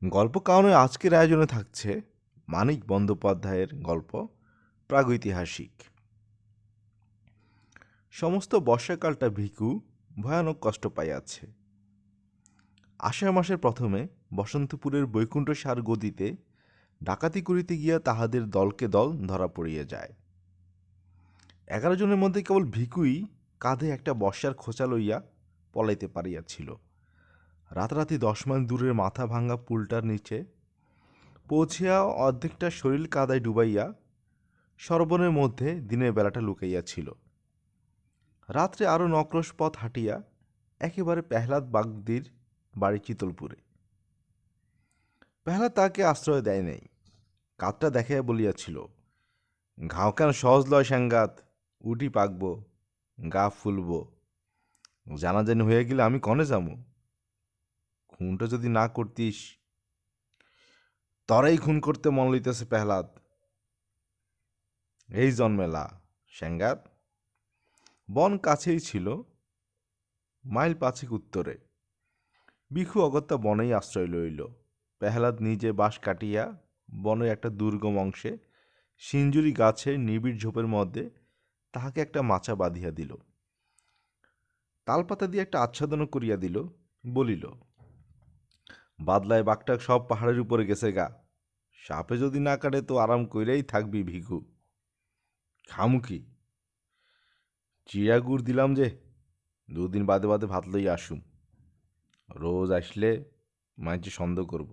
গল্প কারণে আজকের আয়োজনে থাকছে মানিক বন্দ্যোপাধ্যায়ের গল্প প্রাগৈতিহাসিক। সমস্ত বর্ষাকালটা ভিখু ভয়ানক কষ্ট পাইয়াছে। আষাঢ় মাসের প্রথমে বসন্তপুরের বৈকুণ্ঠ সার গদিতে ডাকাতি করিতে গিয়া তাহাদের দলকে দল ধরা পড়িয়া যায়। 11 জনের মধ্যে কেবল ভিখুই কাঁধে একটা বর্ষার খোঁচা লইয়া পলাইতে পারিয়াছিল। রাতারাতি 10 মাইল দূরের মাথা ভাঙা পুলটার নিচে পৌঁছিয়া অর্ধেকটা শরীর কাদায় ডুবাইয়া সরবনের মধ্যে দিনের বেলাটা লুকাইয়াছিল। রাত্রে আরও 9 ক্রোশ পথ হাঁটিয়া একেবারে পেহলাদ বাগদির বাড়ি চিতলপুরে। পেহলাদ তাকে আশ্রয় দেয় নাই। কাতটা দেখাইয়া বলিয়াছিল, ঘাও কেন সহজ লয় সাংগাত, উটি পাকব, গা ফুলব, জানাজানি হয়ে গেলে আমি কনে যামু? খুনটা যদি না করতিস। তরাই খুন করতে মন লইতেছে পেহলাদ। এই জন্মেলা সাংগাত। বন কাছেই ছিল, মাইল 5 উত্তরে। ভিখু অগত্যা বনেই আশ্রয় লইল। পেহলাদ নিজে বাঁশ কাটিয়া বনের একটা দুর্গম অংশে সিঞ্জুরি গাছের নিবিড় ঝোপের মধ্যে তাহাকে একটা মাচা বাঁধিয়া দিল। তালপাতা দিয়ে একটা আচ্ছাদনও করিয়া দিল। বলিল, বাদলায় বাঘটা সব পাহাড়ের উপরে গেছে গা। সাপে যদি না কাটে তো আরাম কইরাই থাকবি ভিখু। খামু কি? চিড়া গুড় দিলাম যে, 2 দিন বাদে বাদে ভাত লইয়া আসুম। রোজ আসলে মাঝে সন্দেহ করব।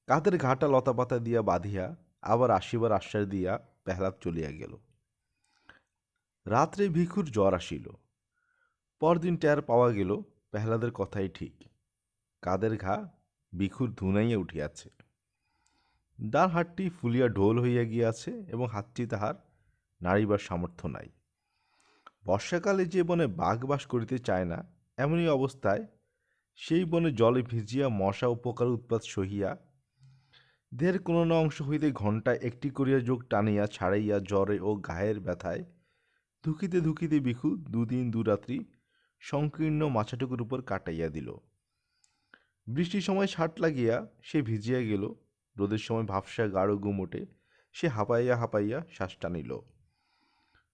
কাঁধের ঘাটা লতাপাতা দিয়া বাঁধিয়া আবার আসিবার আশ্বাস দিয়া পেহলাদ চলিয়া গেল। রাত্রে ভিখুর জ্বর আসিল। পরদিন টের পাওয়া গেল পেহলাদের কথাই ঠিক। কাঁধের ঘা ভিখুর ধুনাইয়া উঠিয়াছে। ডান হাতটি ফুলিয়া ঢোল হইয়া গিয়াছে এবং হাতটি তাহার নাড়িবার সামর্থ্য নাই। বর্ষাকালে যে বনে বাঘ বাস করিতে চায় না, এমনই অবস্থায় সেই বনে জলে ভিজিয়া মশা ও পোকার উৎপাত সহিয়া দেহের কোনো না অংশ হইতে ঘণ্টায় একটি করিয়া যোগ টানিয়া ছাড়াইয়া জ্বরে ও গায়ের ব্যথায় ধুকিতে ধুকিতে ভিখু 2 দিন 2 রাত্রি সংকীর্ণ মাছাটুকুর উপর কাটাইয়া দিল। বৃষ্টির সময় ছাট লাগিয়া সে ভিজিয়া গেল। রোদের সময় ভাবসা গাঢ় গুমোটে সে হাঁপাইয়া হাঁপাইয়া শ্বাস টানিল।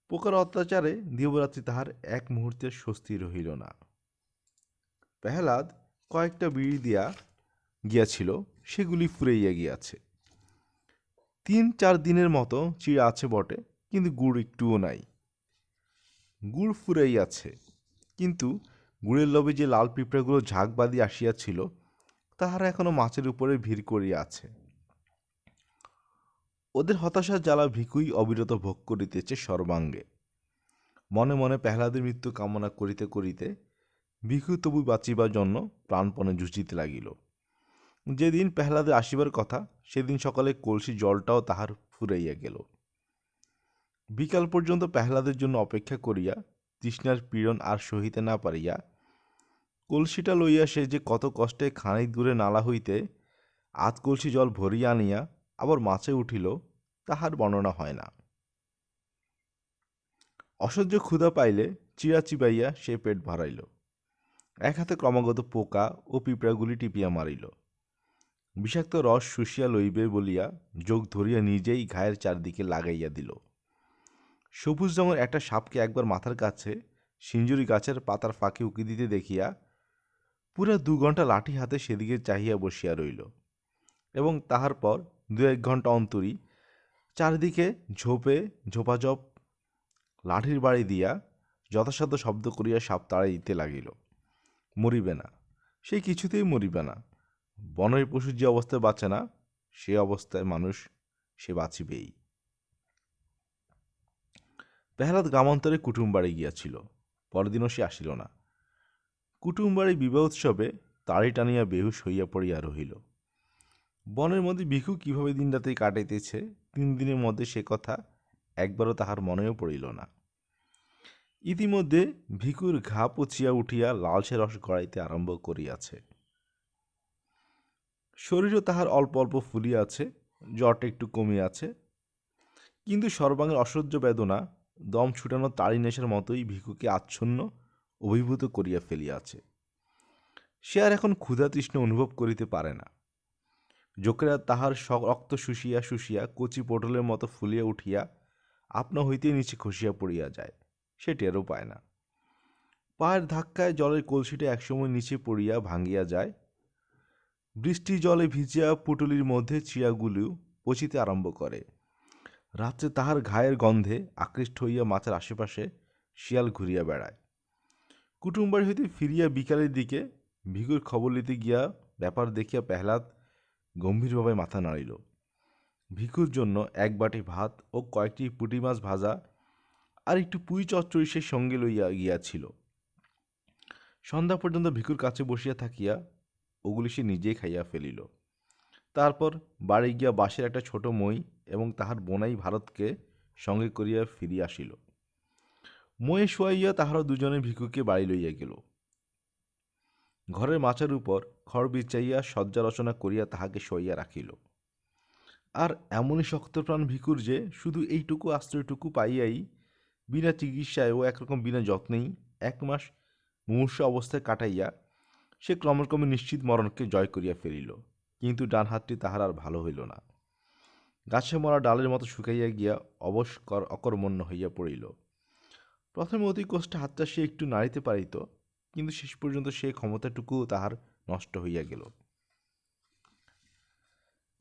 পোকার অত্যাচারে দিবরাত্রি তাহার এক মুহূর্তের স্বস্তি রহিল না। পেহলাদ কয়েকটা বিড়ি দিয়া গিয়াছিল, সেগুলি ফুরাইয়া গিয়াছে। 3-4 দিনের মতো চিড়া আছে বটে, কিন্তু গুড় একটুও নাই। গুড় ফুরাইয়াছে, কিন্তু গুড়ের লোভে যে লাল পিঁপড়াগুলো ঝাঁক বাঁধিয়া আসিয়াছিল, তাহারা এখনো মাছের উপরে ভিড় করিয়া আছে। ওদের হতাশার জ্বালা ভিখুই অবিরত ভোগ করিতেছে সর্বাঙ্গে। মনে মনে পেহলাদের মৃত্যু কামনা করিতে করিতে ভিখু তবু বাঁচিবার জন্য প্রাণপণে যুঝিতে লাগিল। যেদিন পেহলাদের আসিবার কথা, সেদিন সকালে কলসি জলটাও তাহার ফুরাইয়া গেল। বিকাল পর্যন্ত পেহলাদের জন্য অপেক্ষা করিয়া তৃষ্ণার পীড়ন আর সহিতে না পারিয়া কলসিটা লইয়া সে যে কত কষ্টে খানিক দূরে নালা হইতে আধ কলসি জল ভরিয়া আনিয়া আবার মাছে উঠিল, তাহার বর্ণনা হয় না। অসহ্য ক্ষুধা পাইলে চিড়া চিবাইয়া সে পেট ভরাইল। এক হাতে ক্রমাগত পোকা ও পিঁপড়াগুলি টিপিয়া মারিল। বিষাক্ত রস শুষিয়া লইবে বলিয়া যোগ ধরিয়া নিজেই ঘায়ের চারদিকে লাগাইয়া দিল। সবুজ রঙের একটা সাপকে একবার মাথার কাছে সিঞ্জুরি গাছের পাতার ফাঁকে উকি দিতে দেখিয়া পুরা 2 ঘণ্টা লাঠি হাতে সেদিকে চাহিয়া বসিয়া রইল, এবং তাহার পর 2-1 ঘণ্টা অন্তরই চারিদিকে ঝোপে ঝোপাঝোপ লাঠির বাড়ি দিয়া যথাসাধ্য শব্দ করিয়া সাপ তাড়াইতে লাগিল। মরিবে না, সে কিছুতেই মরিবে না। বনের পশু যে অবস্থায় বাঁচে না, সে অবস্থায় মানুষ সে বাঁচিবেই। পেহলাদ গ্রামান্তরে কুটুম বাড়ি গিয়াছিল। পরদিনও সে আসিল না। কুটুম বাড়ি বিবাহ উৎসবে তাড়ি টানিয়া বেহুশ হইয়া পড়িয়া রহিল। বনের মধ্যে ভিখু কিভাবে দিনরাত্রি কাটাইতেছে, 3 দিনের মধ্যে সে কথা একবারও তাহার মনেও পড়িল না। ইতিমধ্যে ভিখুর ঘা পচিয়া উঠিয়া লালচে রস গড়াইতে আরম্ভ করিয়াছে। শরীরও তাহার অল্প অল্প ফুলিয়াছে, জ্বরটা একটু কমিয়াছে, কিন্তু সর্বাঙ্গের অসহ্য বেদনা দম ছুটানো তাড়ি নেশার মতোই ভিখুকে আচ্ছন্ন অভিভূত করিয়া ফেলিয়াছে। সে আর এখন ক্ষুধা তৃষ্ণা অনুভব করিতে পারে না। জোকেরা তাহার রক্ত শুষিয়া শুষিয়া কচি পটলের মতো ফুলিয়া উঠিয়া আপনা হইতেই নিচে খসিয়া পড়িয়া যায়, সে টেরও পায় না। পায়ের ধাক্কায় জলের কলসিটা একসময় নিচে পড়িয়া ভাঙিয়া যায়। বৃষ্টি জলে ভিজিয়া পুটুলির মধ্যে চিড়াগুলো পচিতে আরম্ভ করে। রাত্রে তাহার ঘায়ের গন্ধে আকৃষ্ট হইয়া মাথার আশেপাশে শিয়াল ঘুরিয়া বেড়ায়। কুটুমবাড়ি হইতে ফিরিয়া বিকালের দিকে ভিগুর খবর নিতে গিয়া ব্যাপার দেখিয়া পেহলাদ গম্ভীরভাবে মাথা নাড়িল। ভিকুর জন্য এক বাটি ভাত ও কয়েকটি পুঁটি মাছ ভাজা আর একটু পুঁই চচ্চড়ি সে সঙ্গে লইয়া গিয়াছিল। সন্ধ্যা পর্যন্ত ভিকুর কাছে বসিয়া থাকিয়া ওগুলি সে নিজেই খাইয়া ফেলিল। তারপর বাড়ি গিয়া বাঁশের একটা ছোট মই এবং তাহার বোনাই ভারতকে সঙ্গে করিয়া ফিরিয়া আসিল। ময়ে শোয়াইয়া তাহারা দুজনে ভিকুকে বাড়ি লইয়া গেল। ঘরের মাচার উপর খড় বিছাইয়া শয্যা রচনা করিয়া তাহাকে শোয়াইয়া রাখিল। আর এমনই শক্তপ্রাণ ভিকুর যে শুধু এইটুকু আশ্রয়টুকু পাইয়াই বিনা চিকিৎসায় ও একরকম বিনা যত্নেই 1 মাস মুমূর্ষু অবস্থায় কাটাইয়া সে ক্রমে ক্রমে নিশ্চিত মরণকে জয় করিয়া ফেলিল। কিন্তু ডান হাতটি তাহার আর ভালো হইল না। গাছে মরা ডালের মতো শুকাইয়া গিয়া অকর্মণ্য হইয়া পড়িল। প্রথমে অতি কষ্টে হাতটা সে একটু নাড়িতে পারিত, কিন্তু শেষ পর্যন্ত সে ক্ষমতাটুকু তাহার নষ্ট হইয়া গেল।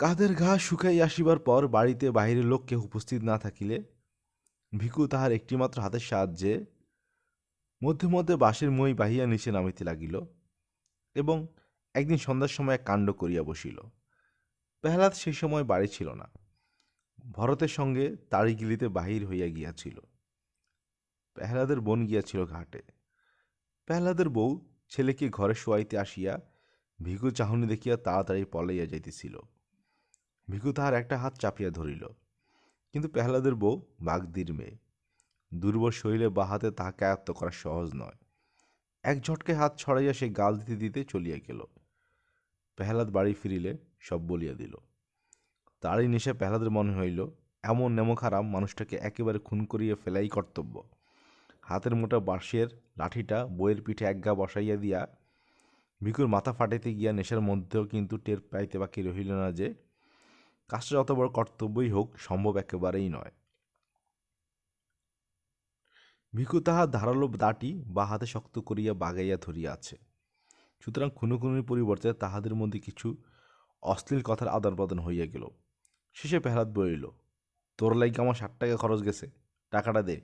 কাঁধের ঘা শুকাইয়া আসিবার পর বাড়িতে বাহিরের লোক কেউ উপস্থিত না থাকিলে ভিকু তাহার একটিমাত্র হাতের সাহায্যে মধ্যে মধ্যে বাঁশের মই বাহিয়া নিচে নামিতে লাগিল এবং একদিন সন্ধ্যার সময় এক কাণ্ড করিয়া বসিল। পেহলাদ সেই সময় বাড়ি ছিল না, ভরতের সঙ্গে তাড়ি গিলিতে বাহির হইয়া গিয়াছিল। পেহলাদের বোন গিয়াছিল ঘাটে। পেহলাদের বউ ছেলেকে ঘরে শোয়াইতে আসিয়া ভিকু চাহনি দেখিয়া তাড়াতাড়ি পলাইয়া যাইতেছিল। ভিকু তাহার একটা হাত চাপিয়া ধরিল, কিন্তু পেহলাদের বউ বাগদির মেয়ে, দুর্বল শরীরে বা হাতে তাহাকে আয়ত্ত করা সহজ নয়। এক ঝটকে হাত ছড়াইয়া সে গাল দিতে দিতে চলিয়া গেল। পেহলাদ বাড়ি ফিরিলে সব বলিয়া দিল। তারই নেশে পেহলাদের মনে হইল এমন নেমখারাম মানুষটাকে একেবারে খুন করিয়া ফেলাই কর্তব্য। হাতের মোটা বাঁশের লাঠিটা বইয়ের পিঠে একগা বসাইয়া দিয়া ভিকুর মাথা ফাটাইতে গিয়া নেশার মধ্যেও কিন্তু টের পাইতে বাকি রহিল না যে কাজটা যত বড় কর্তব্যই হোক সম্ভব একেবারেই নয়। ভিকু তাহার ধারালো দাঁটি বা হাতে শক্ত করিয়া বাগাইয়া ধরিয়া আছে। সুতরাং খুনোখুনির পরিবর্তে তাহাদের মধ্যে কিছু অশ্লীল কথার আদান প্রদান হইয়া গেল। শেষে পেহলাদ বলিল, তোর লাইগা আমার 60 টাকা খরচ গেছে, টাকাটা দে,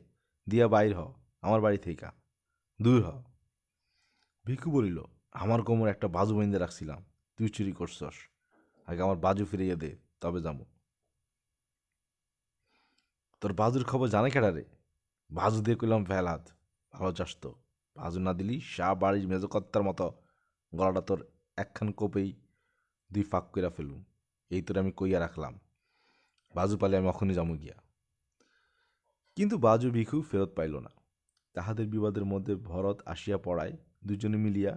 দিয়া বাইর হ আমার বাড়ি থেইকা, দূর হ। ভিকু বলিল, আমার কোমর একটা বাজু বাইন্দে রাখছিলাম, তুই চুরি করছস, আগে আমার বাজু ফিরাইয়া দে, তবে যাবো। তোর বাজুর খবর জানে কেডা রে? বাজু দিয়ে কইলাম পেহলাদ, ভালো চাস তো, বাজু না দিলি শাহ বাড়ির মেজকর্তার মতো গলাটা তোর একখান কোপেই 2 ফাঁক কইরা ফেলুম, এই তোর আমি কইয়া রাখলাম। বাজু পালে আমি অখনই যামু গিয়া। কিন্তু বাজু ভিখু ফেরত পাইল না। তাহাদের বিবাদের মধ্যে ভরত আসিয়া পড়ায় দুজনে মিলিয়া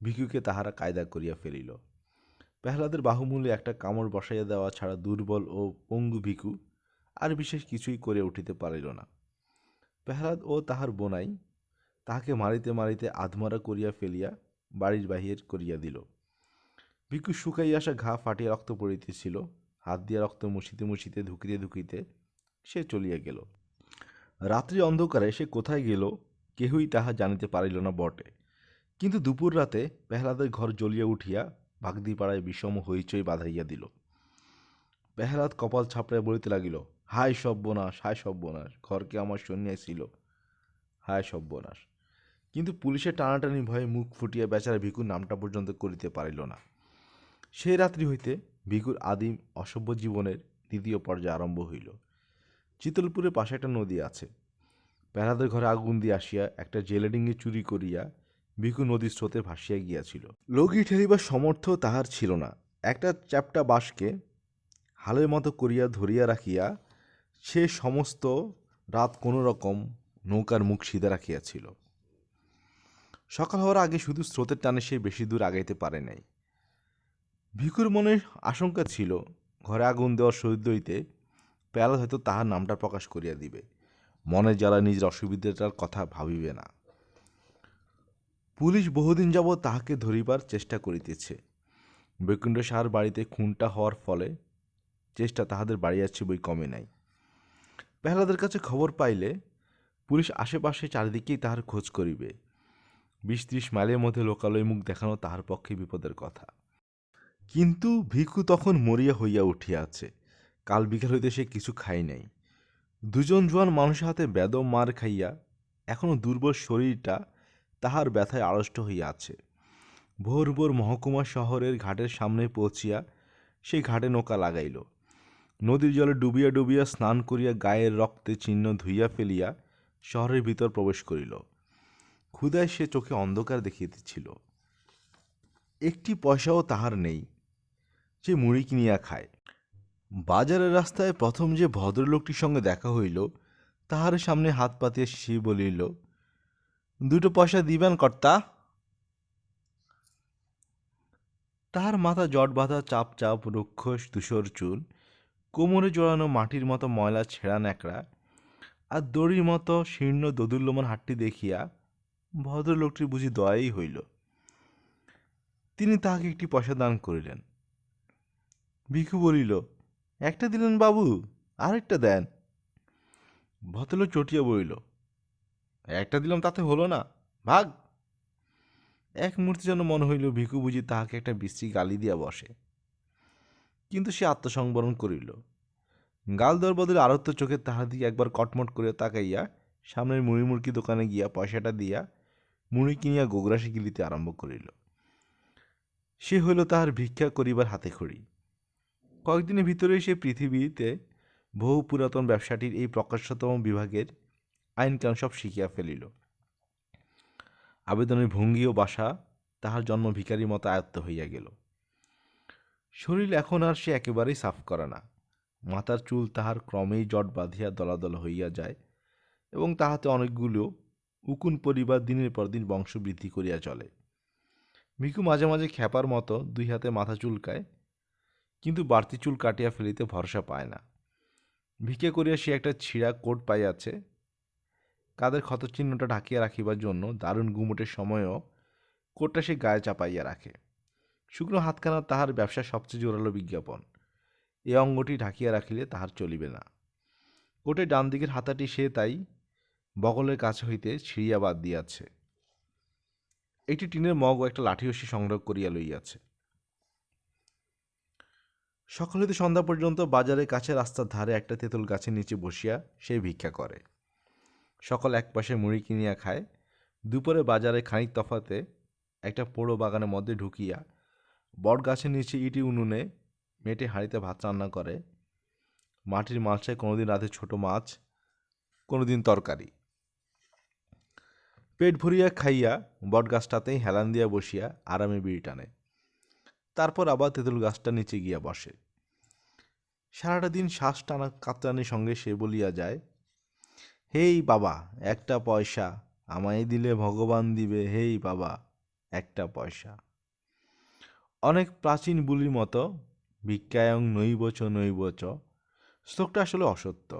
ভিখুকে তাহারা কায়দা করিয়া ফেলিল। পেহলাদের বাহুমূলে একটা কামড় বসাইয়া দেওয়া ছাড়া দুর্বল ও পঙ্গু ভিখু আর বিশেষ কিছুই করে উঠিতে পারিল না। পেহলাদ ও তাহার বোনাই তাহাকে মারিতে মারিতে আধমরা করিয়া ফেলিয়া বাড়ির বাহির করিয়া দিল। ভিখু শুকাইয়া আসা ঘা ফাটিয়া রক্ত পড়িতেছিল, হাত দিয়া রক্ত মুছিতে মুছিতে ধুকিতে ধুকিতে সে চলিয়া গেল। রাত্রি অন্ধকারে সে কোথায় গেল কেহই তাহা জানিতে পারিল না বটে, কিন্তু দুপুর রাতে পেহলাদের ঘর জ্বলিয়া উঠিয়া বাগদিপাড়ায় বিষম হইচই বাঁধাইয়া দিল। পেহলাদ কপাল ছাপড়াইয়া বলিতে লাগিল, হায় সর্বনাশ, হায় সর্বনাশ, ঘরকে আমার সন্ন্যাসিল, হায় সর্বনাশ। কিন্তু পুলিশের টানাটানি ভয়ে মুখ ফুটিয়া বেচারা ভিকুর নামটা পর্যন্ত করিতে পারিল না। সেই রাত্রি হইতে ভিকুর আদিম অসভ্য জীবনের দ্বিতীয় পর্যায় আরম্ভ হইল। চিতলপুরের পাশে একটা নদী আছে। পেহলাদের ঘরে আগুন দিয়ে আসিয়া একটা জেলেডিঙ্গি চুরি করিয়া ভিখু নদীর স্রোতে ভাসিয়া গিয়াছিল। লগি ঠেলিবার সমর্থ তাহার ছিল না। একটা চ্যাপ্টা বাঁশকে হালের মতো করিয়া ধরিয়া রাখিয়া সে সমস্ত রাত কোনো রকম নৌকার মুখ সিধা রাখিয়াছিল। সকাল হওয়ার আগে শুধু স্রোতের টানে সে বেশি দূর আগাইতে পারে নাই। ভিখুর মনে আশঙ্কা ছিল ঘরে আগুন দেওয়ার সহিত হইতে পেয়ালা হয়তো তাহার নামটা প্রকাশ করিয়া দিবে, মনে যারা নিজের অসুবিধাটার কথা ভাবিবে না। পুলিশ বহুদিন যাবৎ তাহাকে ধরিবার চেষ্টা করিতেছে। বৈকুণ্ঠ সাহার বাড়িতে খুনটা হওয়ার ফলে চেষ্টা তাহাদের বাড়িয়াছে বই কমে নাই। পেহলাদের কাছে খবর পাইলে পুলিশ আশেপাশে চারিদিকেই তাহার খোঁজ করিবে। 20-30 মাইলের মধ্যে লোকালয় মুখ দেখানো তাহার পক্ষে বিপদের কথা। কিন্তু ভিখু তখন মরিয়া হইয়া উঠিয়াছে। কাল বিকাল হইতে সে কিছু খাই নাই। দুজন জোয়ান মানুষের হাতে বেদম মার খাইয়া এখনো দুর্বল শরীরটা তাহার ব্যথায় আড়ষ্ট হইয়া আছে। ভোর ভোর মহকুমা শহরের ঘাটের সামনে পৌঁছিয়া সেই ঘাটে নৌকা লাগাইল। নদীর জলে ডুবিয়া ডুবিয়া স্নান করিয়া গায়ের রক্তে চিহ্ন ধুইয়া ফেলিয়া শহরের ভিতর প্রবেশ করিল। ক্ষুধায় সে চোখে অন্ধকার দেখিতেছিল। একটি পয়সাও তাহার নেই যে মুড়ি কিনিয়া খায়। বাজারের রাস্তায় প্রথম যে ভদ্রলোকটির সঙ্গে দেখা হইল তাহার সামনে হাত পাতিয়া সে বলিল, 2 পয়সা দিবেন কর্তা? তাহার মাথা জট বাঁধা চাপ চাপ রুক্ষ ধূসর চুল, কোমরে জড়ানো মাটির মতো ময়লা ছেঁড়া ন্যাকড়া আর দড়ির মতো শীর্ণ দোদুল্যমান হাতটি দেখিয়া ভদ্রলোকটির বুঝি দয়াই হইল। তিনি তাহাকে একটি পয়সা দান করিলেন। ভিখু বলিল, 1টা দিলেন বাবু, আরেকটা দেন। ভদ্রলোক চটিয়া বলিল, 1টা দিলাম তাতে হলো না, ভাগ। এক মুহূর্তে যেন মনে হইল ভিখু বুঝি তাহাকে একটা বিশ্রী গালি দিয়া বসে। কিন্তু সে আত্মসংবরণ করিল। গাল দেওয়ার বদলে আরত্য চোখে তাহার দিকে একবার কটমট করিয়া তাকাইয়া সামনের মুড়ি মুড়কি দোকানে গিয়া পয়সাটা দিয়া মুড়ি কিনিয়া গোগ্রাসে গিলিতে আরম্ভ করিল। সে হইল তাহার ভিক্ষা করিবার হাতে খড়ি। কয়েকদিনের ভিতরেই সে পৃথিবীতে বহু পুরাতন ব্যবসাটির এই প্রকাশ্যতম বিভাগের আইনকানুন সব শিখিয়া ফেলিল। আবেদনের ভঙ্গি ও বাসা তাহার জন্ম ভিখারির মতো আয়ত্ত হইয়া গেল। শরীর এখন আর সে একেবারেই সাফ করে না। মাথার চুল তাহার ক্রমেই জট বাঁধিয়া দলাদল হইয়া যায় এবং তাহাতে অনেকগুলো উকুন পরিবার দিনের পর দিন বংশবৃদ্ধি করিয়া চলে। ভিখু মাঝে মাঝে খ্যাপার মতো 2 হাতে মাথা চুলকায়, কিন্তু বাড়তি চুল কাটিয়া ফেলিতে ভরসা পায় না। ভিক্ষা করিয়া সে একটা ছিঁড়া কোট পাইয়াছে। কাদের ক্ষতচিহ্নটা ঢাকিয়া রাখিবার জন্য দারুণ গুমোটের সময়ও কোটটা সে গায়ে চাপাইয়া রাখে। শুকনো হাতখানা তাহার ব্যবসার সবচেয়ে জোরালো বিজ্ঞাপন। এ অঙ্গটি ঢাকিয়া রাখিলে তাহার চলিবে না। কোটের ডান দিকের হাতাটি সে তাই বগলের কাছে হইতে ছিঁড়িয়া বাদ দিয়াছে। একটি টিনের মগ ও একটা লাঠিও সে সংগ্রহ করিয়া লইয়াছে। সকাল হইতে সন্ধ্যা পর্যন্ত বাজারের কাছে রাস্তার ধারে একটা তেঁতুল গাছের নিচে বসিয়া সে ভিক্ষা করে। সকাল 1 পয়সা মুড়ি কিনিয়া খায়। দুপুরে বাজারে খানিক তফাতে একটা পোড়ো বাগানের মধ্যে ঢুকিয়া বট গাছের নিচে ইটি উনুনে মেটে হাঁড়িতে ভাত রান্না করে। মাটির মালসায় কোনোদিন রাতে ছোট মাছ, কোনোদিন তরকারি। পেট ভরিয়া খাইয়া বট গাছটাতেই হেলান দিয়া বসিয়া আরামে বিড়ি টানে। তারপর আবার তেঁতুল গাছটা নিচে গিয়া বসে। সারাটা দিন শ্বাস টানা কাতরানির সঙ্গে সে বলিয়া যায়, হেই বাবা, 1টা পয়সা আমায় দিলে ভগবান দিবে, হেই বাবা, 1টা পয়সা। অনেক প্রাচীন বুলির মতো ভিক্ষায়ং নৈবচ নৈবচ শ্লোকটা আসলে অসত্য।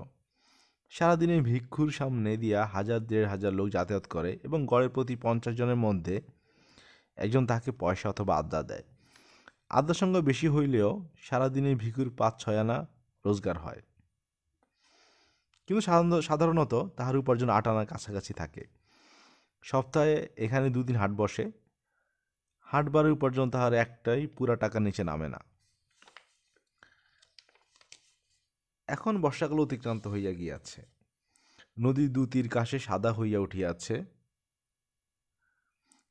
সারাদিনে ভিক্ষুর সামনে দিয়া 1000-1500 লোক যাতায়াত করে এবং গড়ের প্রতি 50 জনের মধ্যে একজন তাকে পয়সা অথবা আড্ডা দেয়। আড্ডার সঙ্গে বেশি হইলেও সারাদিনে ভিক্ষুর 5-6 আনা রোজগার হয়। কিন্তু সাধারণত তাহার উপার্জন 8 আনার কাছাকাছি থাকে। সপ্তাহে এখানে 2 দিন হাট বসে। হাটবারের উপার্জন তাহার একটাই পুরা টাকার নিচে নামে না। এখন বর্ষাকাল অতিক্রান্ত হইয়া গিয়াছে। নদীর 2 তীর কাশে সাদা হইয়া উঠিয়াছে।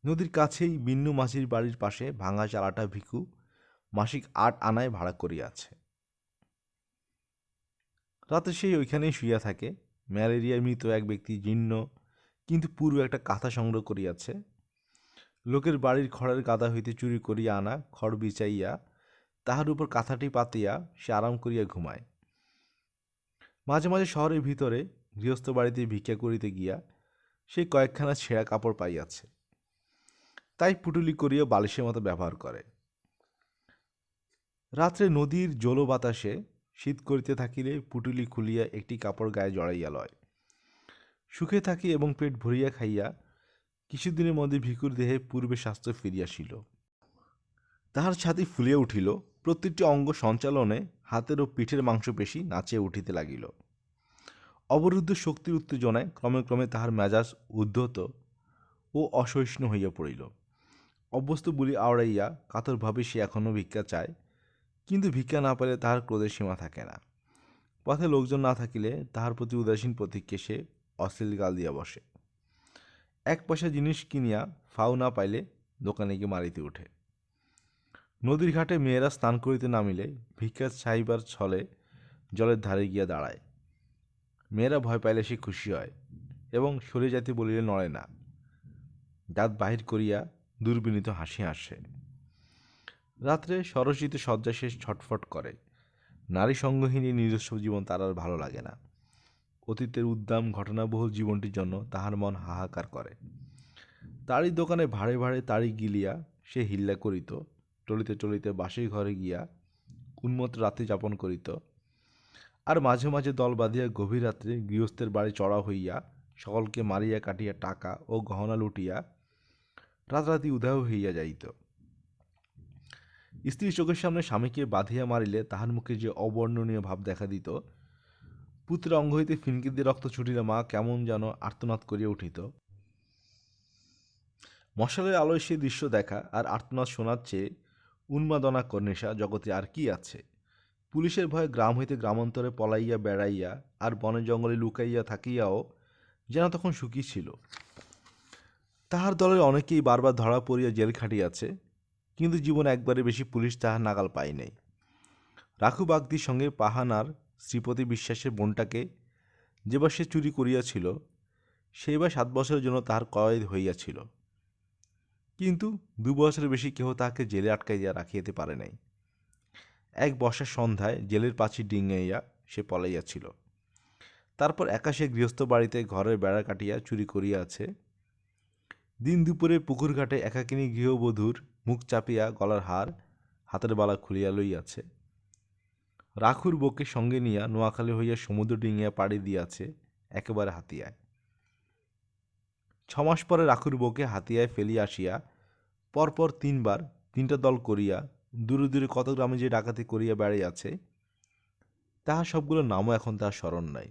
নদীর কাছেই বিন্নু মাঝির বাড়ির পাশে ভাঙা চালাটা ভিখু মাসিক 8 আনায় ভাড়া করিয়াছে। রাতে সেই ওইখানেই শুইয়া থাকে। ম্যালেরিয়ায় মৃত এক ব্যক্তি জীর্ণ কিন্তু পুরো একটা কাঁথা সংগ্রহ করিয়াছে। লোকের বাড়ির খড়ের গাদা হইতে চুরি করিয়া আনা খড় বিছাইয়া তাহার উপর কাঁথাটি পাতিয়া সে আরাম করিয়া ঘুমায়। মাঝে মাঝে শহরের ভিতরে গৃহস্থ বাড়িতে ভিক্ষা করিতে গিয়া সে কয়েকখানা ছেঁড়া কাপড় পাইয়াছে, তাই পুটুলি করিয়া বালিশের মতো ব্যবহার করে। রাত্রে নদীর জলো বাতাসে শীত করিতে থাকিলে পুটুলি খুলিয়া একটি কাপড় গায়ে জড়াইয়া লয়। সুখে থাকি এবং পেট ভরিয়া খাইয়া কিছুদিনের মধ্যে ভিখুর দেহে পূর্বে স্বাস্থ্য ফিরিয়াছিল। তাহার ছাতি ফুলিয়া উঠিল, প্রত্যেকটি অঙ্গ সঞ্চালনে হাতের ও পিঠের মাংসপেশী নাচিয়া উঠিতে লাগিল। অবরুদ্ধ শক্তির উত্তেজনায় ক্রমে ক্রমে তাহার মেজাজ উদ্ধত ও অসহিষ্ণু হইয়া পড়িল। অভ্যস্ত বুলি আওড়াইয়া কাতরভাবে সে এখনও ভিক্ষা চায়, কিন্তু ভিক্ষা না পাইলে তাহার ক্রোধের সীমা থাকে না। পথে লোকজন না থাকিলে তাহার প্রতি উদাসীন প্রতীককে সে অশ্লীল গাল দিয়া বসে। 1 পয়সা জিনিস কিনিয়া ফাও না পাইলে দোকানে গিয়ে মারিতে উঠে। নদীর ঘাটে মেয়েরা স্নান করিতে নামিলে ভিক্ষা চাহিবার ছলে জলের ধারে গিয়া দাঁড়ায়। মেয়েরা ভয় পাইলে সে খুশি হয় এবং সরে যাইতে বলিলে নড়ে না, দাঁত বাহির করিয়া দুর্বিনীত হাসি হাসে। রাত্রে সরসিত শয্যায় সে ছটফট করে। নারী সঙ্গহীন এই নিজস্ব জীবন তার আর ভালো লাগে না। অতীতের উদ্দাম ঘটনাবহুল জীবনটির জন্য তাহার মন হাহাকার করে। তারই দোকানে ভাড়ে ভাড়ে তাড়ি গিলিয়া সে হিল্লা করিত, টলিতে টলিতে বাসের ঘরে গিয়া উন্মত্ত রাত্রি যাপন করিত, আর মাঝে মাঝে দল বাঁধিয়া গভীর রাত্রে গৃহস্থের বাড়ি চড়া হইয়া সকলকে মারিয়া কাটিয়া টাকা ও গহনা লুটিয়া রাতারাতি উধাও হইয়া যাইত। স্ত্রী চোখের সামনে স্বামীকে বাঁধিয়া মারিলে তাহার মুখে যে অবর্ণনীয় ভাব দেখা দিত, পুত্রের অঙ্গ হইতে ফিনকি দিয়ে রক্ত ছুটিলে মা কেমন যেন আর্তনাদ করিয়া উঠিত। মশালের আলোয় সে দৃশ্য দেখা আর আর্তনাদ শোনার চেয়ে উন্মাদনাকর নেশা জগতে আর কি আছে। পুলিশের ভয়ে গ্রাম হইতে গ্রামান্তরে পলাইয়া বেড়াইয়া আর বনে জঙ্গলে লুকাইয়া থাকিয়াও যেন তখন সুখী ছিল। তাহার দলের অনেকেই বারবার ধরা পড়িয়া জেল খাটিয়াছে, কিন্তু জীবনে একবারে বেশি পুলিশ তাহার নাগাল পায় নাই। রাখু বাগদির সঙ্গে পাহানার শ্রীপতি বিশ্বাসের বোনটাকে যেবার সে চুরি করিয়াছিল, সেইবার 7 বছরের জন্য তাহার কয়েদ হইয়াছিল, কিন্তু 2 বছরের বেশি কেহ তাহাকে জেলে আটকাইয়া রাখিতে পারে নাই। এক বর্ষার সন্ধ্যায় জেলের প্রাচীর ডিঙাইয়া সে পলাইয়াছিল। তারপর একা সে গৃহস্থ বাড়িতে ঘরের বেড়া কাটিয়া চুরি করিয়াছে। দিন দুপুরে পুকুর ঘাটে একাকিনী গৃহবধূর মুখ চাপিয়া গলার হার হাতের বালা খুলিয়া লইয়াছে। রাখুর বউকে সঙ্গে নিয়া নোয়াখালী হইয়া সমুদ্র ডিঙিয়া পাড়ি দিয়াছে একেবারে হাতিয়ায়। 6 মাস পরে রাখুর বউকে হাতিয়ায় ফেলিয়া আসিয়া পরপর 3 বার 3টা দল করিয়া দূরে দূরে কত গ্রামে যে ডাকাতি করিয়া বেড়াইয়াছে, তাহার সবগুলোর নামও এখন তাহার স্মরণ নাই।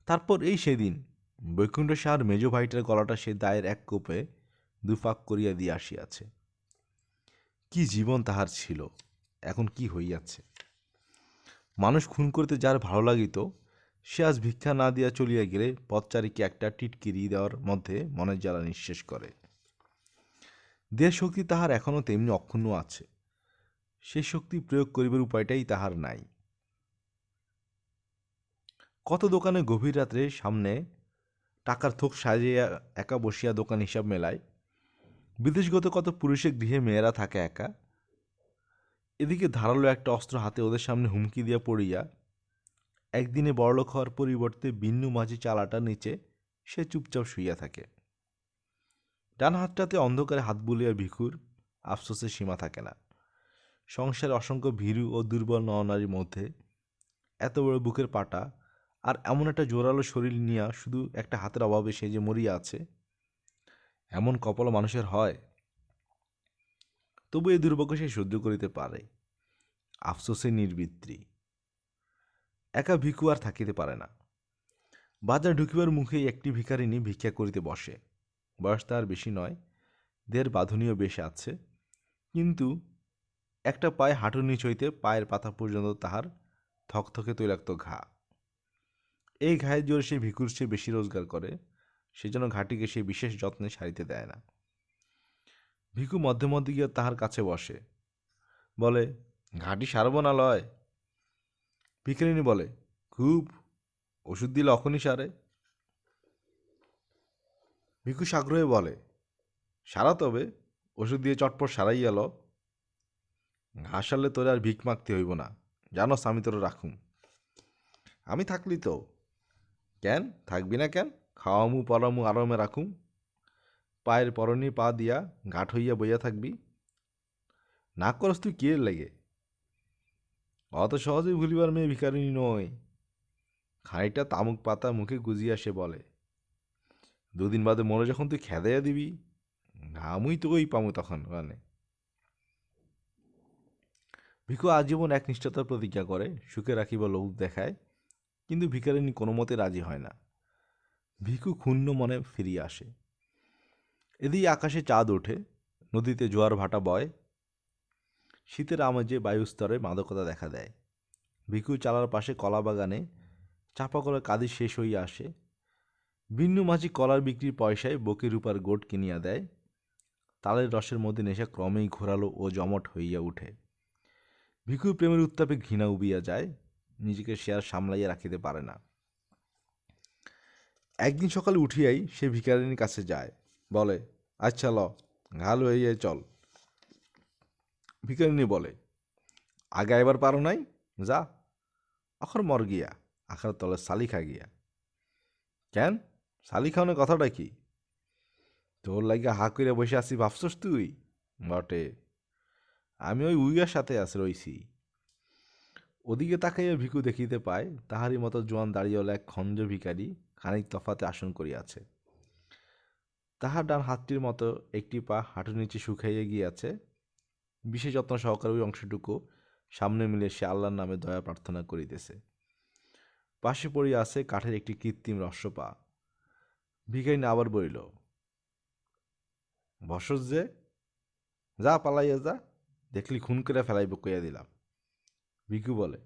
তারপর এই সেদিন বৈকুণ্ঠ সাহার মেজ ভাইটার গলাটা সে দায়ের এক কোপে দুফাক করিয়া দিয়া আসিয়াছে। কি জীবন তাহার ছিল, এখন কি হইয়াছে! মানুষ খুন করিতে যার ভালো লাগিত, সে আজ ভিক্ষা না দিয়া চলিয়া গেলে পথচারীকে একটা টিটকিরি দেওয়ার মধ্যে মনের জ্বালা নিঃশেষ করে। দেহ শক্তি তাহার এখনও তেমনি অক্ষুণ্ণ আছে, সে শক্তি প্রয়োগ করিবার উপায়টাই তাহার নাই। কত দোকানে গভীর রাত্রে সামনে টাকার থোক সাজিয়া একা বসিয়া দোকান হিসাব মেলায়। বিদেশগত কত পুরুষের গৃহে মেয়েরা থাকে একা। এদিকে ধারালো একটা অস্ত্র হাতে ওদের সামনে হুমকি দিয়া পড়িয়া একদিনে বড়লোক হওয়ার পরিবর্তে বিন্নু মাঝি চালাটার নিচে সে চুপচাপ শুইয়া থাকে। ডান হাতটাতে অন্ধকারে হাত বুলিয়া ভিখুর আফসোসের সীমা থাকে না। সংসারে অসংখ্য ভীরু ও দুর্বল নরনারীর মধ্যে এত বড় বুকের পাটা আর এমন একটা জোরালো শরীর নিয়া শুধু একটা হাতের অভাবে সে যে মরিয়া আছে, এমন কপাল মানুষের হয়? তবু এই দুর্ভাগ্য সে সহ্য করিতে পারে। আফসোসের নির্বৃত্তি। একা ভিখু আর থাকিতে পারে না। বাজার ঢুকিবার মুখেই একটি ভিখারিনী ভিক্ষা করিতে বসে। বয়স তার বেশি নয়, দেহের বাঁধনীয় বেশ আছে, কিন্তু একটা পায়ে হাঁটুর নিচ হইতে পায়ের পাতা পর্যন্ত তাহার থকথকে তৈলাক্ত ঘা। এই ঘায়ের জোরে সে ভিখুর চেয়ে বেশি রোজগার করে, সেজন্য ঘাটিকে সে বিশেষ যত্নে সারিতে দেয় না। ভিখু মধ্যে মধ্যে গিয়া তাহার কাছে বসে, বলে, ঘাটি সারব না লয়? ভিখারিনী বলে, খুব, ওষুধ দিলে অখনই সারে। ভিখু সাগ্রহে বলে, সারা তবে, ওষুধ দিয়ে চটপট সারাইয়া ল। ঘা সারলে তোরে আর ভিক মাগতে হইব না, জানোস আমি তোরে রাখুম। আমি থাকলি তো। কেন থাকবি না কেন? খাওয়ামু পরামু আরামে রাখুম। পায়ের পরনি পা দিয়া ঘাট হইয়া বইয়া থাকবি। না করস তুই কে লেগে? অত সহজে ভুলিবার মেয়ে ভিখারিনী নয়। খানিকটা তামুক পাতা মুখে গুজিয়া সে বলে, দুদিন বাদে মরে যখন তুই খেদাইয়া দিবি, আমিই তো ওই পামু তখন ওখানে। ভিখু আজীবন একনিষ্ঠতার প্রতিজ্ঞা করে, সুখে রাখিব লোক দেখায়, কিন্তু ভিখারিনী কোনো মতে রাজি হয় না। ভিখু ক্ষুণ্ণ মনে ফিরিয়ে আসে। এদিকে আকাশে চাঁদ ওঠে, নদীতে জোয়ার ভাটা বয়, শীতের আমেজে বায়ুস্তরে মাদকতা দেখা দেয়। ভিখু চালার পাশে কলা বাগানে চাপা করে কাঁদি শেষ হইয়া আসে। বিন্নু মাঝি কলার বিক্রির পয়সায় বকে রূপার গোট কিনিয়া দেয়। তালের রসের মধ্যে নেশা ক্রমেই ঘোরালো ও জমট হইয়া উঠে। ভিখুর প্রেমের উত্তাপে ঘৃণা উবিয়া যায়, নিজেকে সে আর সামলাইয়া রাখিতে পারে না। একদিন সকালে উঠিয়াই সে ভিখারিনীর কাছে যায়, বলে, আচ্ছা ল, ঘাল হইয়া চল। ভিখারিনী বলে, আগে এবার পারো নাই, যা এখন মর গিয়া, আখার তলে সালি খা গিয়া। কেন, সালি খাওয়ানোর কথাটা কি? তোর লাগিয়া হা কইরা বসে আছি ভাবছস তুই? বটে, আমি ওই উইয়ার সাথে রইছি। ওদিকে তাকাইয়া ভিখু দেখিতে পায় তাহারই মতো জোয়ান দাঁড়িয়েওয়ালা এক খঞ্জ ভিখারি খানিক তফাতে আসন করিয়াছে। তাহার ডান হাতটির মতো একটি পা হাঁটুর নিচে শুকাইয়া গিয়াছে। বিশেষ যত্ন সহকারে ওই অংশটুকু সামনে মিলে সে আল্লাহর নামে দয়া প্রার্থনা করিতেছে। পাশে পড়িয়া আছে কাঠের একটি কৃত্রিম রস্যপা। ভিখারিনী আবার বলিল, বসস যে, যা পালাইয়া যা, দেখলি খুন করে ফেলাইব কইয়া দিলাম। ভিখু বলে,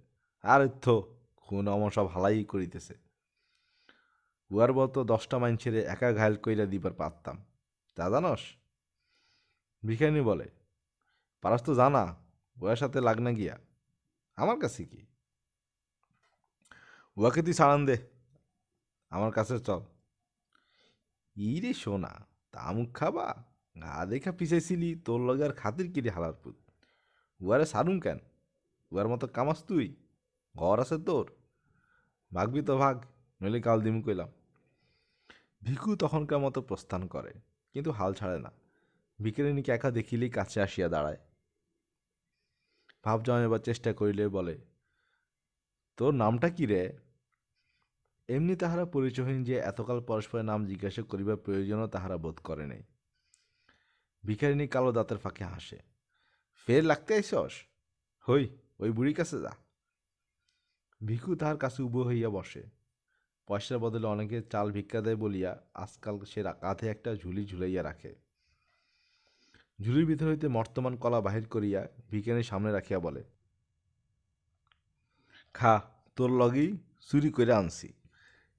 আরে থো, খুন আমার সব হালাই করিতেছে। উয়ার বলতো 10টা মাইনছেরে একা ঘায়ল কইরা দিবার পারতাম, তা জানস? ভিখারিনী বলে, পারাস তো জানা, উয়ার সাথে লাগনা গিয়া, আমার কাছে কি? উয়াকে তুই ছাড়ান দে, আমার কাছে চল। ইরে শোনা, তা মুখ খাবা? গা দেখা পিছাইছিলি, তোর লগে আর খাতির কিরে হালার পুত? উয়ারে সারুম কেন? উয়ার মতো কামাস তুই? ঘর আছে তোর? ভাগবি তো ভাগ, নইলে কাল দিমু কইলাম। ভিখু তখনকার মতো প্রস্থান করে, কিন্তু হাল ছাড়ে না। ভিখারিনীকে একা দেখিলেই কাছে আসিয়া দাঁড়ায়। ভাব জমাইবার চেষ্টা করিলে বলে, তোর নামটা কি রে? এমনি তাহারা পরিচয়হীন যে এতকাল পরস্পরের নাম জিজ্ঞাসা করিবার প্রয়োজনও তাহারা বোধ করে নাই। ভিখারিনী কালো দাঁতের ফাঁকে হাসে, ফের লাগতে আইসস? হই, ওই বুড়ির কাছে যা। ভিখু তাহার কাছে উবু হইয়া বসে। পয়সার বদলে অনেকে চাল ভিক্ষা দেয় বলিয়া আজকাল সে কাঁধে একটা ঝুলি ঝুলাইয়া রাখে। ঝুলির ভিতর হইতে মর্তমান কলা বাহির করিয়া ভিখারিনীর সামনে রাখিয়া বলে, খা, তোর লগেই চুরি করে আনছি।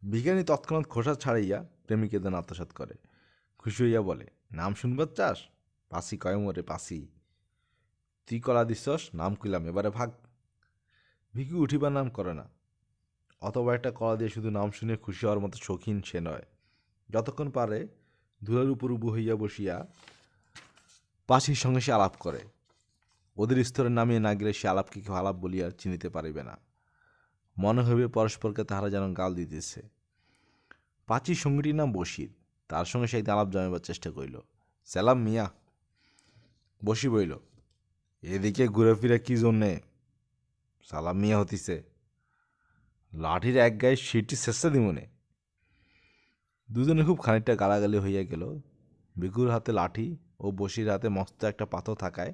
ভিখারিনী তৎক্ষণাৎ খোসা ছাড়াইয়া প্রেমিকেদের আত্মসাৎ করে। খুশি হইয়া বলে, নাম শুনবার চাস? পাসি কয় মোরে পাসি। তুই কলা দিছস, নাম কইলাম, এবারে ভাগ। ভিখু উঠিবার নাম করে না। অথবা একটা কলা দিয়ে শুধু নাম শুনে খুশি হওয়ার মতো শৌখিন সে নয়। যতক্ষণ পারে ধুলার উপর উবু হইয়া বসিয়া পাশির সঙ্গে সে আলাপ করে। ওদের স্তরে নামিয়ে না গেলে সে আলাপকে কেউ আলাপ বলিয়া চিনিতে পারিবে না। মনে হইবে পরস্পরকে তাহারা যেন গাল দিতেছে। পাঁচির সঙ্গীটির নাম বসির। তার সঙ্গে সেই আলাপ জমাইবার চেষ্টা করিল। সালাম মিয়া। বসি বইল, এদিকে ঘুরে ফিরে কি জন্যে? সালাম মিয়া হতিছে, লাঠির এক গায়ে সিটি শেষে দিমনে। দুজনে খুব খানিকটা গালাগালি হইয়া গেল। ভিখুর হাতে লাঠি ও বসির হাতে মস্ত একটা পাথর থাকায়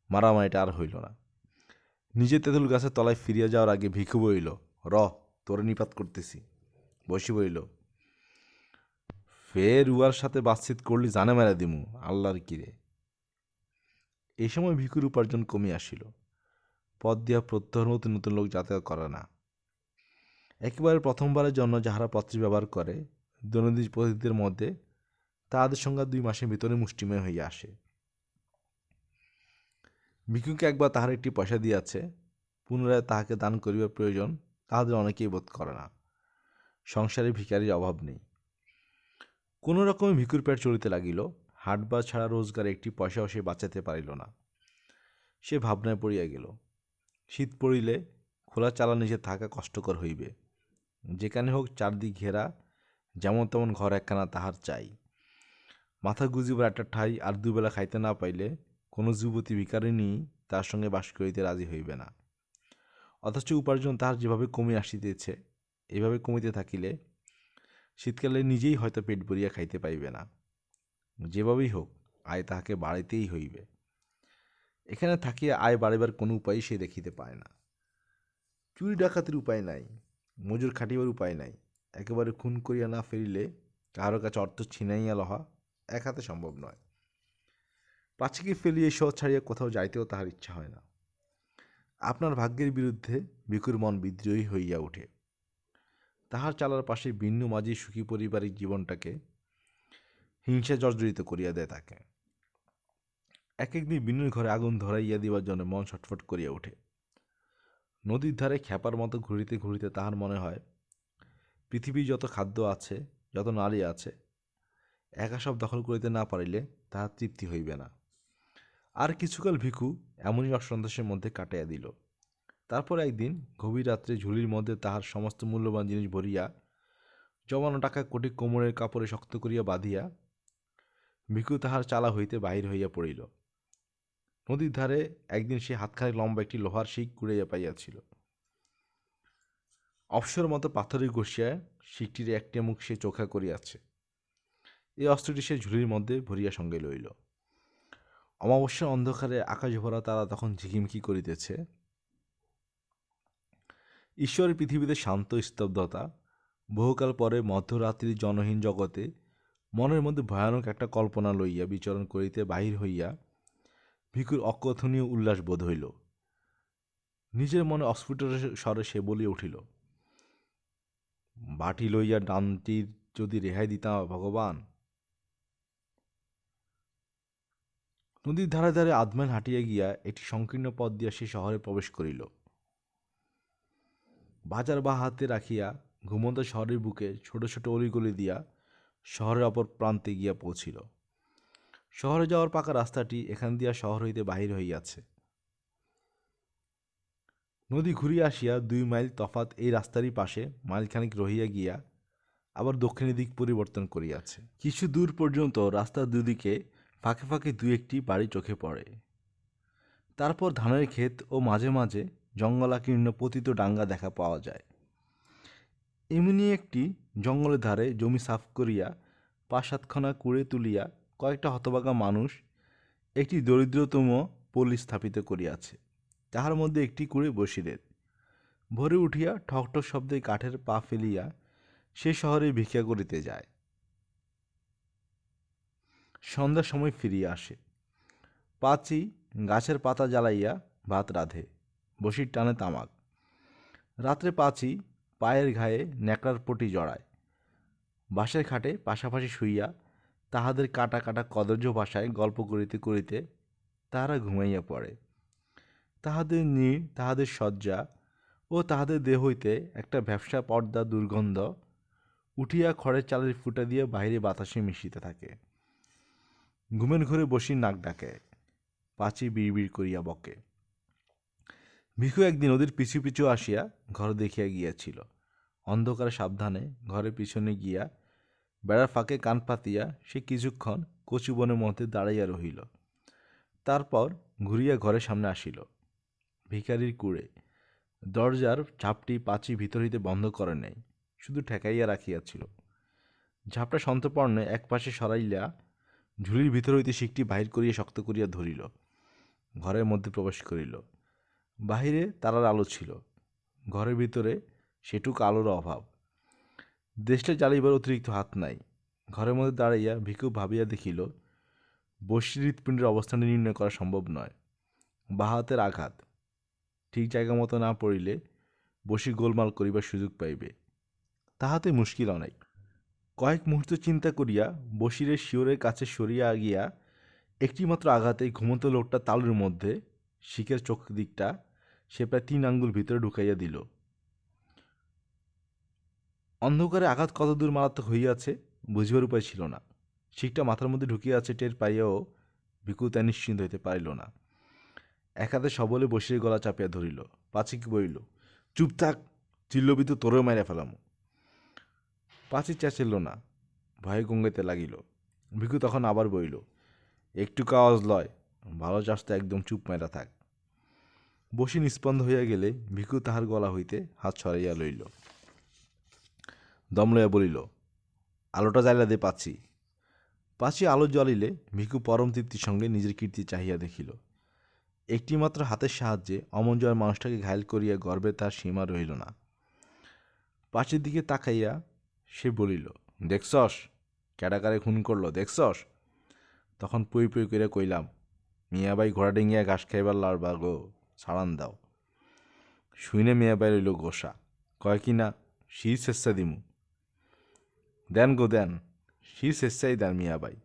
মারামারিটা আর হইল না। নিজে তেঁতুল গাছের তলায় ফিরিয়া যাওয়ার আগে ভিখু বইল, তোরে নিপাত করতেছি। বসি বইল, ফের উয়ার সাথে বাতচিত করলি জানে মেরা দিমু, আল্লাহর কিরে। এই সময় ভিখুর উপার্জন কমে আসিল। পথ দিয়া প্রত্যহ নতুন নতুন লোক যাতায়াত করে না। একেবারে প্রথমবারের জন্য যাহারা পত্রী ব্যবহার করে, দৈনন্দিন পদ্ধতির মধ্যে তাহাদের সংখ্যা 2 মাসের ভিতরে মুষ্টিমেয় হইয়া আসে। ভিক্ষুকে একবার তাহার একটি পয়সা দিয়াছে, পুনরায় তাহাকে দান করিবার প্রয়োজন তাহাদের অনেকেই বোধ করে না। সংসারে ভিখারির অভাব নেই। কোনো রকমে ভিক্ষুর পেট চলিতে লাগিল। হাটবার ছাড়া রোজগারে একটি পয়সাও সে বাঁচাতে পারিল না। সে ভাবনায় পড়িয়া গেল। শীত পড়িলে খোলা চালা নিচে থাকা কষ্টকর হইবে। যেখানে হোক চারদিক ঘেরা যেমন তেমন ঘর একখানা তাহার চাই। মাথা গুজিবার একটা ঠাই আর দুবেলা খাইতে না পাইলে কোনো যুবতী ভিখারিনী তার সঙ্গে বাস করিতে রাজি হইবে না। অথচ উপার্জন তাহার যেভাবে কমে আসিতেছে, এভাবে কমিতে থাকিলে শীতকালে নিজেই হয়তো পেট ভরিয়া খাইতে পাইবে না। যেভাবেই হোক আয় তাহাকে বাড়াইতেই হইবে। এখানে থাকিয়া আয় বাড়িবার কোনো উপায়ই সে দেখিতে পায় না। চুরি ডাকাতির উপায় নাই, মজুর খাটিবার উপায় নাই। একেবারে খুন করিয়া না ফিরিলে কাহারো কাছে অর্থ ছিনাইয়া লহা এক হাতে সম্ভব নয়। প্রাচীকে ফেলিয়ে এই শহর ছাড়িয়া কোথাও যাইতেও তাহার ইচ্ছা হয় না। আপনার ভাগ্যের বিরুদ্ধে ভিখুর মন বিদ্রোহী হইয়া ওঠে। তাহার চালার পাশে বিন্নু মাঝির সুখী পারিবারিক জীবনটাকে হিংসা জর্জরিত করিয়া দেয় তাকে। এক একদিন বিন্নুর ঘরে আগুন ধরাইয়া দিবার জন্য মন ছটফট করিয়া ওঠে। নদীর ধারে খ্যাপার মতো ঘুরিতে ঘুরিতে তাহার মনে হয়, পৃথিবীর যত খাদ্য আছে, যত নারী আছে, একা সব দখল করিতে না পারিলে তাহার তৃপ্তি হইবে না। আর কিছুকাল ভিখু এমনই অসন্তোষের মধ্যে কাটাইয়া দিল। তারপর একদিন গভীর রাত্রে ঝুলির মধ্যে তাহার সমস্ত মূল্যবান জিনিস ভরিয়া জমানো টাকা কোটি কোমরের কাপড়ে শক্ত করিয়া বাঁধিয়া ভিখু তাহার চালা হইতে বাহির হইয়া পড়িল। নদীর ধারে একদিন সে হাতখানেক লম্বা একটি লোহার শিক কুড়াইয়া পাইয়াছিল। অপসর মতো পাথরে ঘষিয়া শিকটির একটা মুখ সে চোখা করিয়াছে। এই অস্ত্রটি সে ঝুলির মধ্যে ভরিয়া সঙ্গে লইল। অমাবস্যার অন্ধকারে আকাশ ভরা তারা তখন ঝিকিমিকি করিতেছে। ঈশ্বরের পৃথিবীতে শান্ত স্তব্ধতা। বহুকাল পরে মধ্যরাত্রির জনহীন জগতে মনের মধ্যে ভয়ানক একটা কল্পনা লইয়া বিচরণ করিতে বাহির হইয়া ভিখুর অকথনীয় উল্লাস বোধ হইল। নিজের মনে অস্ফুট স্বরে সে বলিয়া উঠিল, বাটি লইয়া ডানটির যদি রেহাই দিতাম ভগবান। নদীর ধারে ধারে আধমাইল হাঁটিয়া গিয়া একটি সংকীর্ণ পথ দিয়া সে শহরে প্রবেশ করিল। বাজার বা হাতে রাখিয়া ঘুমন্ত শহরের বুকে ছোট ছোট অলিগলি দিয়া শহরের অপর প্রান্তে গিয়া পৌঁছিল। শহরে যাওয়ার পাকা রাস্তাটি এখান দিয়া শহর হইতে বাহির হইয়াছে। নদী ঘুরিয়া আসিয়া 2 মাইল তফাৎ এই রাস্তারই পাশে মাইলখানিক রহিয়া গিয়া আবার দক্ষিণের দিক পরিবর্তন করিয়াছে। কিছু দূর পর্যন্ত রাস্তার দুদিকে ফাঁকে ফাঁকে 2-1টি বাড়ি চোখে পড়ে। তারপর ধানের ক্ষেত ও মাঝে মাঝে জঙ্গলাকীর্ণ পতিত ডাঙ্গা দেখা পাওয়া যায়। এমনি একটি জঙ্গলের ধারে জমি সাফ করিয়া 5-7খানা কুড়ে তুলিয়া কয়েকটা হতভাগা মানুষ একটি দরিদ্রতম পল্লী স্থাপিত করিয়াছে। তাহার মধ্যে একটি কুড়ে বসিরের। ভোরে উঠিয়া ঠকঠক শব্দে কাঠের পা ফেলিয়া সে শহরে ভিক্ষা করিতে যায়। সন্ধ্যার সময় ফিরিয়া আসে। পাঁচি গাছের পাতা জ্বালাইয়া ভাত রাঁধে, বসির টানে তামাক। রাত্রে পাঁচি পায়ের ঘায়ে ন্যাকড়ার পটি জড়ায়। বাঁশের খাটে পাশাপাশি শুইয়া তাহাদের কাটা কাটা কদর্য ভাষায় গল্প করিতে করিতে তাহারা ঘুমাইয়া পড়ে। তাহাদের নীড়, তাহাদের শয্যা ও তাহাদের দেহ হইতে একটা ভ্যাপসা পর্দা দুর্গন্ধ উঠিয়া খড়ের চালের ফুটা দিয়ে বাহিরে বাতাসে মিশিতে থাকে। ঘুমের ঘরে বসির নাক ডাকে, পাঁচি বিড়বিড় করিয়া বকে। ভিখু একদিন ওদের পিছু পিছু আসিয়া ঘর দেখিয়া গিয়াছিল। অন্ধকারে সাবধানে ঘরের পিছনে গিয়া বেড়ার ফাঁকে কান পাতিয়া সে কিছুক্ষণ কচুবনের মধ্যে দাঁড়াইয়া রহিল। তারপর ঘুরিয়া ঘরের সামনে আসিল। ভিখারির কুড়ে। দরজার ঝাপটি পাঁচি ভিতর হইতে বন্ধ করে নাই, শুধু ঠেকাইয়া রাখিয়াছিল। ঝাপটা সন্তর্পণে এক পাশে সরাইয়া ঝুলির ভিতর হইতে শিকটি বাহির করিয়া শক্ত করিয়া ধরিল। ঘরের মধ্যে প্রবেশ করিল। বাহিরে তারার আলো ছিল, ঘরের ভিতরে সেটুকু আলোর অভাব। দেশটা জ্বালিবার অতিরিক্ত হাত নাই। ঘরের মধ্যে দাঁড়াইয়া ভিখু ভাবিয়া দেখিল, বসির হৃৎপিণ্ডের অবস্থান নির্ণয় করা সম্ভব নয়। বাঁ হাতের আঘাত ঠিক জায়গা মতো না পড়িলে বসি গোলমাল করিবার সুযোগ পাইবে, তাহাতে মুশকিল অনেক। কয়েক মুহূর্ত চিন্তা করিয়া বসিরের শিওরের কাছে সরিয়া গিয়া একটিমাত্র আঘাতে ঘুমন্ত লোকটা তালুর মধ্যে শিকের চোখ দিকটা সে প্রায় 3 আঙ্গুল ভিতরে ঢুকাইয়া দিল। অন্ধকারে আঘাত কতদূর মারাত্মক হইয়াছে বুঝিবার উপায় ছিল না। শিকটা মাথার মধ্যে ঢুকিয়াছে টের পাইয়াও ভিখু তা নিশ্চিন্ত হইতে পারিল না। এক হাতে সবলে বসির গলা চাপিয়া ধরিল। পাঁচিকে বলিল, চুপ থাক, চিল্লবি তো তোরেও মাইরা ফেলাম। পাঁচি চেঁচিল না, ভয়ে গঙ্গাইতে লাগিল। ভিখু তখন আবার বলিল, একটু আওয়াজ লয়, ভালো চাষ তো একদম চুপ মেরা থাক। বসি নিস্পন্দ হইয়া গেলে ভিখু তাহার গলা হইতে হাত সরাইয়া লইল। দম লইয়া বলিল, আলোটা জ্বালা দে পাছি। পাছি আলো জ্বলিলে ভিখু পরম তৃপ্তির সঙ্গে নিজের কীর্তি চাহিয়া দেখিল। একটিমাত্র হাতের সাহায্যে অমন মানুষটাকে ঘায়েল করিয়া গর্বে তার সীমা রহিল না। পাঁচির দিকে তাকাইয়া সে বলিল, দেখছস ক্যাডাকারে খুন করলো, দেখছস? তখন পুই পুই করে কইলাম, মিয়াবাই ঘোড়া ডিঙ্গিয়া ঘাস খাইবার লাড়বা গো, ছাড়ান দাও। শুইনে মিয়াবাই রইল গোসা, কয় কি না শির শেষা দিমু। দেন গো দেন, শির শেষাই দেন মিয়াবাই।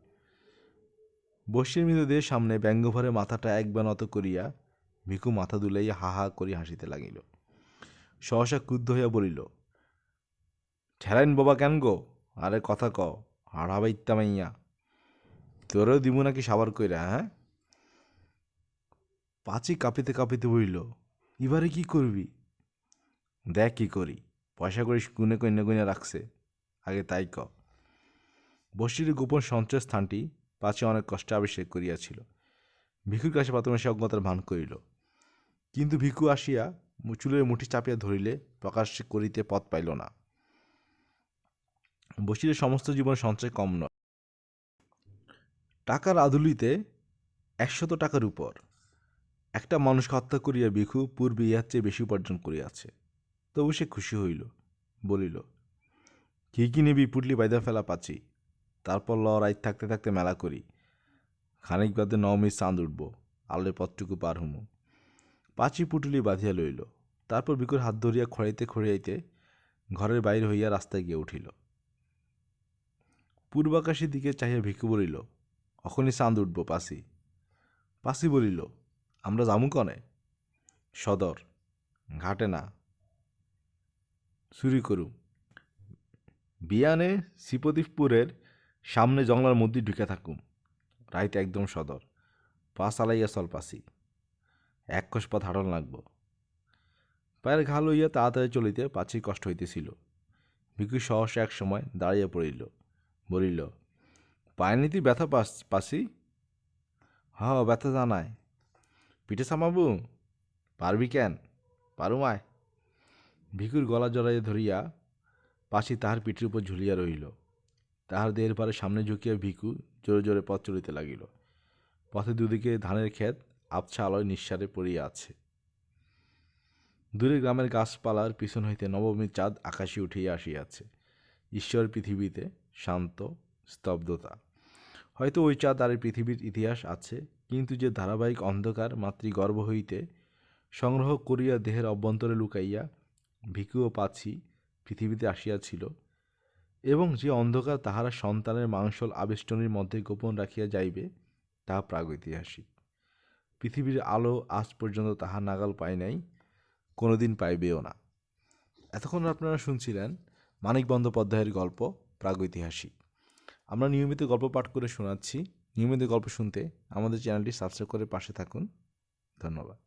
বসির মৃতদের সামনে ব্যঙ্গভরে মাথাটা একবার নত করিয়া ভিখু মাথা দুলাইয়া হা হা করিয়া হাসিতে লাগিল। সহসা ক্রুদ্ধ হইয়া বলিল, ঠেলাইন বাবা কেন গো, আরে কথা ক, হাড়াবা ইত্যামাইয়া, তোরেও দিব নাকি সাবার কইরা? হ্যাঁ? পাঁচি কাঁপিতে কাঁপিতে বলিল, এবারে কি করবি? দেখ কি করি, পয়সা করে গুনে কন্যা গুনে রাখছে, আগে তাই ক। বসির গোপন সঞ্চয় স্থানটি পাঁচি অনেক কষ্টে আবিষ্কার করিয়াছিল। ভিখুর কাছে প্রথমে সে অজ্ঞতার ভান করিল, কিন্তু ভিখু আসিয়া চুলের মুঠি চাপিয়া ধরিলে প্রকাশ করিতে পথ পাইল না। বসিরের সমস্ত জীবন সঞ্চয় কম নয়। টাকার আদুলিতে 100 টাকার উপর। একটা মানুষকে হত্যা করিয়া ভিখু পূর্বে ইহার চেয়ে বেশি উপার্জন করিয়াছে। তবু সে খুশি হইল, বলিল, কি নিবি পুটলি বাইদা ফেলা পাচ্ছি, তারপর রাইত থাকতে থাকতে মেলা করি। খানিক বাদে নবমীর চাঁদ উঠব, আলোর পথটুকু পার হুমু। পাঁচি পুটুলি বাঁধিয়া লইল। তারপর ভিখুর হাত ধরিয়া খড়াইতে খড়াইতে ঘরের বাইরে হইয়া রাস্তায় গিয়ে উঠিল। পূর্বাকাশের দিকে চাহিয়া ভিখু বলিল, অখনই চাঁদ উঠব পাসি। পাসি বলিল, আমরা যামু কনে? সদর, ঘাটে না, চুরি করু। বিয়ানে শ্রীপতিপুরের সামনে জংলার মধ্যে ঢুকে থাকুম, রাইতে একদম সদর। পা চালাইয়া চল পাসি, 1 কোষ পথ হাঁটন লাগব। পায়ের ঘা লইয়া তাড়াতাড়ি চলিতে পাছির কষ্ট হইতেছিল। ভিখু সহসা এক সময় দাঁড়িয়ে পড়িল, বলিল, পায়ের নীতি ব্যথা পাসি? ব্যথা জানায়। পিঠে সামাবু? পারবি কেন? পারুমায়। ভিখুর গলা জড়াইয়া ধরিয়া পাছি তাহার পিঠের উপর ঝুলিয়া রহিল। তাহার দেহের পারে সামনে ঝুঁকিয়া ভিখু জোরে জোরে পথ চলিতে লাগিল। পথে দুদিকে ধানের ক্ষেত আবছা আলোয় নিঃসারে পড়িয়া আছে। দূরে গ্রামের গাছপালার পিছন হইতে নবমীর চাঁদ আকাশে উঠিয়া আসিয়াছে। ঈশ্বর পৃথিবীতে শান্ত স্তব্ধতা। হয়তো ওই চাঁদ আর পৃথিবীর ইতিহাস আছে, কিন্তু যে ধারাবাহিক অন্ধকার মাতৃগর্ভ হইতে সংগ্রহ করিয়া দেহের অভ্যন্তরে লুকাইয়া ভিখু ও পাছি পৃথিবীতে আসিয়াছিল, এবং যে অন্ধকার তাহারা সন্তানের মাংসল আবেষ্টনীর মধ্যে গোপন রাখিয়া যাইবে, তাহা প্রাগৈতিহাসিক। পৃথিবীর আলো আজ পর্যন্ত তাহা নাগাল পায় নাই, কোনোদিন পাইবেও না। এতক্ষণ আপনারা শুনছিলেন মানিক বন্দ্যোপাধ্যায়ের গল্প প্রাগৈতিহাসিক। আমরা নিয়মিত গল্প পাঠ করে শোনাচ্ছি। নিয়মিত গল্প শুনতে আমাদের চ্যানেলটি সাবস্ক্রাইব করে পাশে থাকুন। ধন্যবাদ।